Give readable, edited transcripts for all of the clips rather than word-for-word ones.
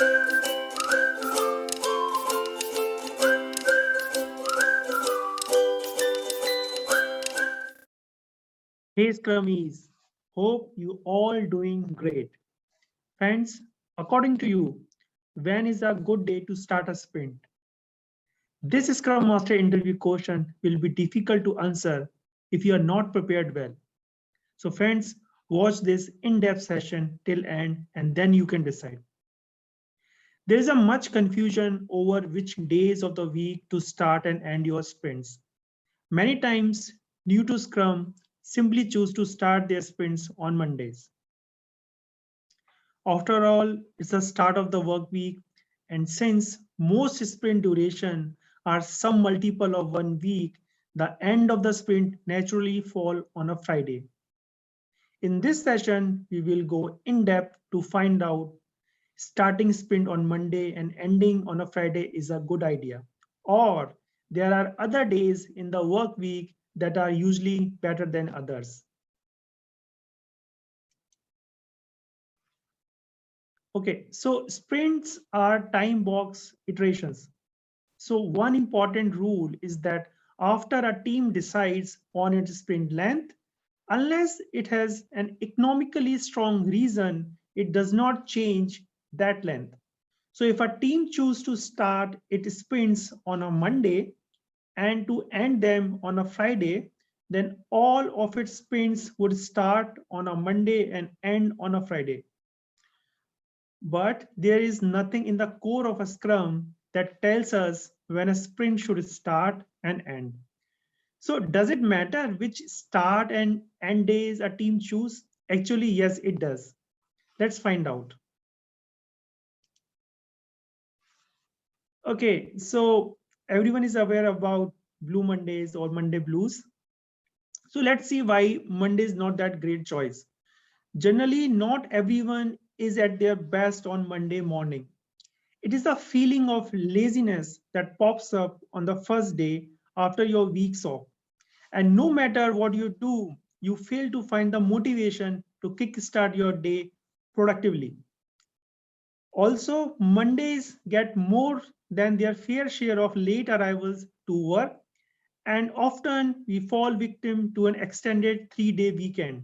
Hey Scrummies, hope you all doing great. Friends, according to you, when is a good day to start a sprint? This Scrum Master interview question will be difficult to answer if you are not prepared well. So friends, watch this in-depth session till end and then you can decide. There is a much confusion over which days of the week to start and end your sprints. Many times, new to Scrum simply choose to start their sprints on Mondays. After all, it's the start of the work week, and since most sprint duration are some multiple of 1 week, the end of the sprint naturally fall on a Friday. In this session, we will go in depth to find out starting sprint on Monday and ending on a Friday is a good idea. Or there are other days in the work week that are usually better than others. Okay, so sprints are time box iterations. So one important rule is that after a team decides on its sprint length, unless it has an economically strong reason, it does not change that length. So if a team chooses to start its sprints on a Monday and to end them on a Friday, then all of its sprints would start on a Monday and end on a Friday. But there is nothing in the core of a Scrum that tells us when a sprint should start and end. So does it matter which start and end days a team choose? Actually, yes, it does. Let's find out. Okay, so everyone is aware about Blue Mondays or Monday Blues. So let's see why Monday is not that great choice. Generally, not everyone is at their best on Monday morning. It is a feeling of laziness that pops up on the first day after your week's off. And no matter what you do, you fail to find the motivation to kickstart your day productively. Also, Mondays get more than their fair share of late arrivals to work, and often we fall victim to an extended 3-day weekend.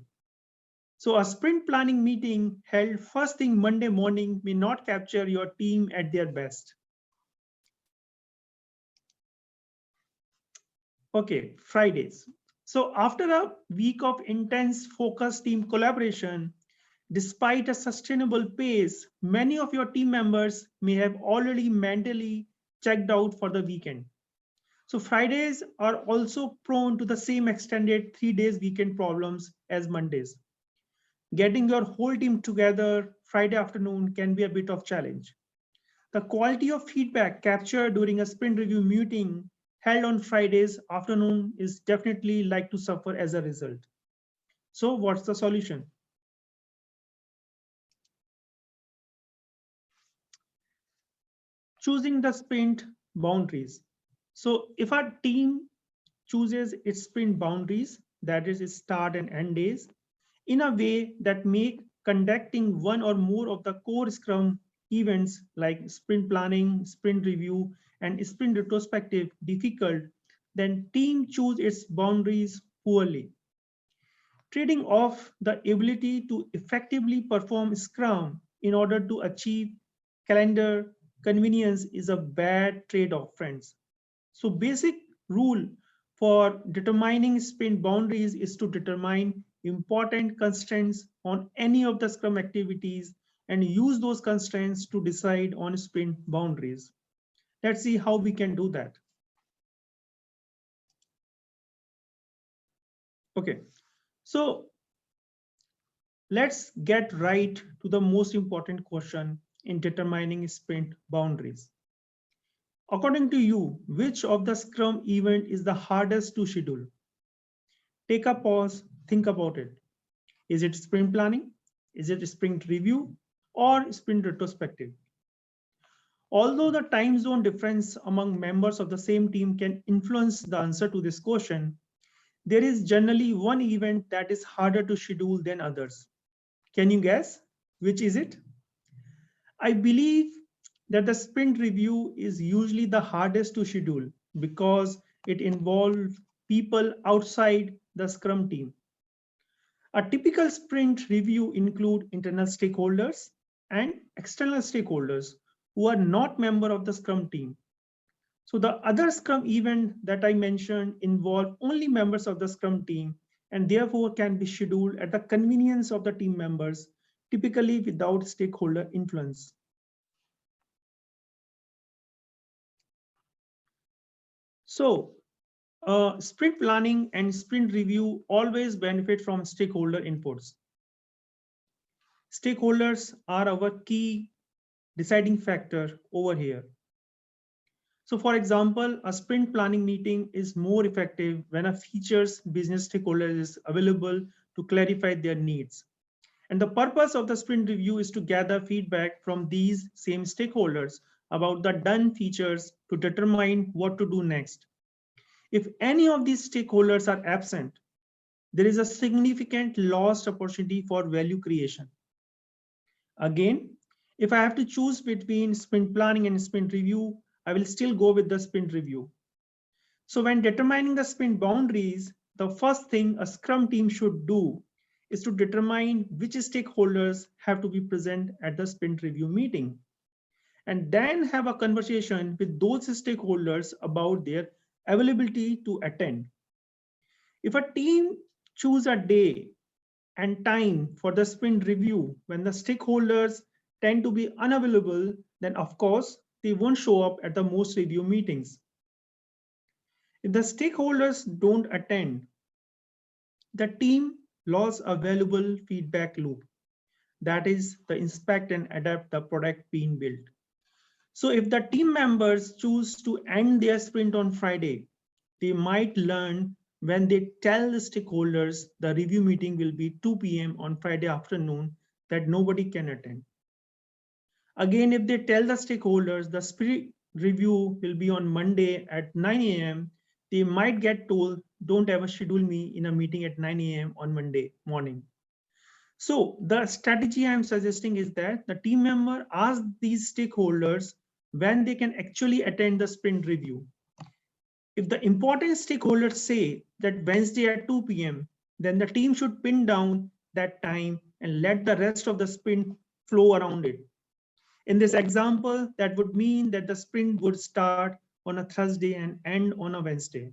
So a sprint planning meeting held first thing Monday morning may not capture your team at their best. Okay, Fridays. So after a week of intense focused team collaboration, despite a sustainable pace, many of your team members may have already mentally checked out for the weekend. So Fridays are also prone to the same extended 3 days weekend problems as Mondays. Getting your whole team together Friday afternoon can be a bit of challenge. The quality of feedback captured during a sprint review meeting held on Fridays afternoon is definitely like to suffer as a result. So what's the solution? Choosing the sprint boundaries. So if our team chooses its sprint boundaries, that is its start and end days, in a way that make conducting one or more of the core Scrum events like sprint planning, sprint review, and sprint retrospective difficult, then team choose its boundaries poorly. Trading off the ability to effectively perform Scrum in order to achieve calendar convenience is a bad trade-off, friends. So basic rule for determining sprint boundaries is to determine important constraints on any of the Scrum activities and use those constraints to decide on sprint boundaries. Let's see how we can do that. Okay, so let's get right to the most important question in determining sprint boundaries. According to you, which of the Scrum event is the hardest to schedule? Take a pause, think about it. Is it sprint planning? Is it sprint review or sprint retrospective? Although the time zone difference among members of the same team can influence the answer to this question, there is generally one event that is harder to schedule than others. Can you guess? Which is it? I believe that the sprint review is usually the hardest to schedule because it involves people outside the Scrum team. A typical sprint review include internal stakeholders and external stakeholders who are not member of the Scrum team. So the other Scrum event that I mentioned involve only members of the Scrum team and therefore can be scheduled at the convenience of the team members, typically without stakeholder influence. So sprint planning and sprint review always benefit from stakeholder inputs. Stakeholders are our key deciding factor over here. So for example, a sprint planning meeting is more effective when a features business stakeholder is available to clarify their needs. And the purpose of the sprint review is to gather feedback from these same stakeholders about the done features to determine what to do next. If any of these stakeholders are absent, there is a significant lost opportunity for value creation. Again, if I have to choose between sprint planning and sprint review, I will still go with the sprint review. So when determining the sprint boundaries, the first thing a Scrum team should do is to determine which stakeholders have to be present at the sprint review meeting, and then have a conversation with those stakeholders about their availability to attend. If a team choose a day and time for the sprint review when the stakeholders tend to be unavailable, then of course they won't show up at the most review meetings. If the stakeholders don't attend, the team lost a valuable feedback loop. That is the inspect and adapt the product being built. So if the team members choose to end their sprint on Friday, they might learn when they tell the stakeholders the review meeting will be 2 p.m. on Friday afternoon that nobody can attend. Again, if they tell the stakeholders the sprint review will be on Monday at 9 a.m., they might get told, don't ever schedule me in a meeting at 9 a.m. on Monday morning. So the strategy I'm suggesting is that the team member asks these stakeholders when they can actually attend the sprint review. If the important stakeholders say that Wednesday at 2 p.m., then the team should pin down that time and let the rest of the sprint flow around it. In this example, that would mean that the sprint would start on a Thursday and end on a Wednesday.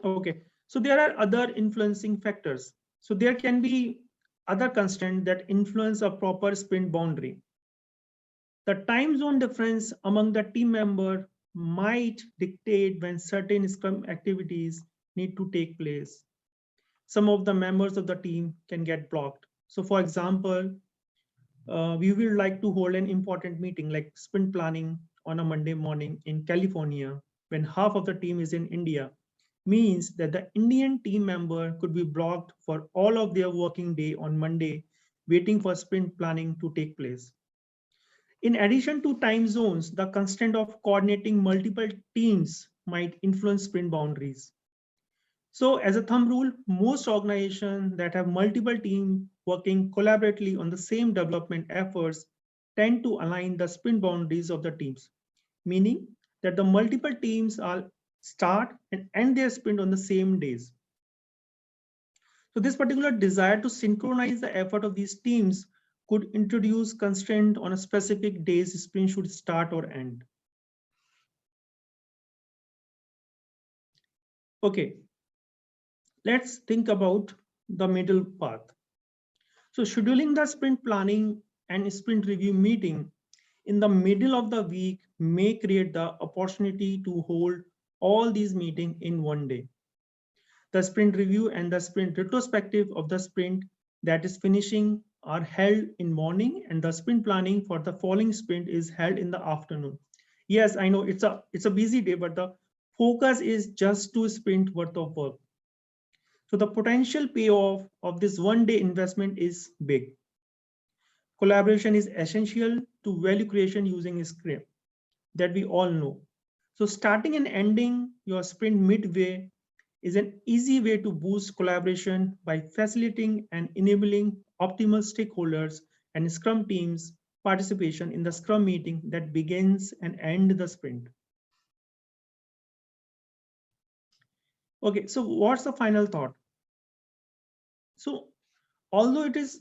Okay, so there are other influencing factors. So there can be other constraints that influence a proper sprint boundary. The time zone difference among the team member might dictate when certain Scrum activities need to take place. Some of the members of the team can get blocked. So for example, we will like to hold an important meeting like sprint planning on a Monday morning in California when half of the team is in India, means that the Indian team member could be blocked for all of their working day on Monday, waiting for sprint planning to take place. In addition to time zones, the constraint of coordinating multiple teams might influence sprint boundaries. So as a thumb rule, most organizations that have multiple teams working collaboratively on the same development efforts tend to align the sprint boundaries of the teams, meaning that the multiple teams are start and end their sprint on the same days. So this particular desire to synchronize the effort of these teams could introduce constraint on a specific day's sprint should start or end. Okay, let's think about the middle path. So scheduling the sprint planning and sprint review meeting in the middle of the week may create the opportunity to hold all these meetings in one day. The sprint review and the sprint retrospective of the sprint that is finishing are held in morning, and the sprint planning for the following sprint is held in the afternoon. Yes, I know it's a busy day, but the focus is just to sprint worth of work. So the potential payoff of this one day investment is big. Collaboration is essential to value creation using Scrum that we all know. So starting and ending your sprint midway is an easy way to boost collaboration by facilitating and enabling optimal stakeholders and Scrum teams participation in the Scrum meeting that begins and ends the sprint. Okay, so what's the final thought? So although it is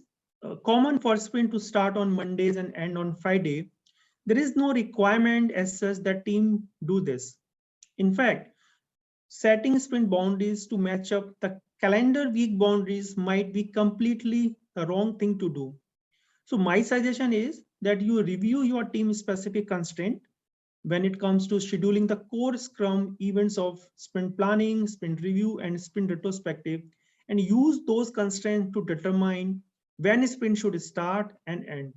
common for sprint to start on Mondays and end on Friday, there is no requirement as such that team do this. In fact, setting sprint boundaries to match up the calendar week boundaries might be completely the wrong thing to do. So my suggestion is that you review your team specific constraint when it comes to scheduling the core Scrum events of sprint planning, sprint review, and sprint retrospective, and use those constraints to determine when a sprint should start and end.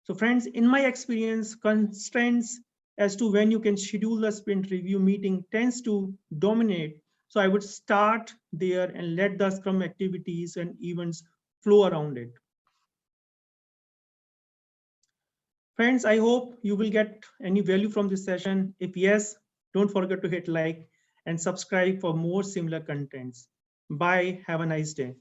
So friends, in my experience, constraints as to when you can schedule a sprint review meeting tends to dominate. So I would start there and let the Scrum activities and events flow around it. Friends, I hope you will get any value from this session. If yes, don't forget to hit like and subscribe for more similar contents. Bye. Have a nice day.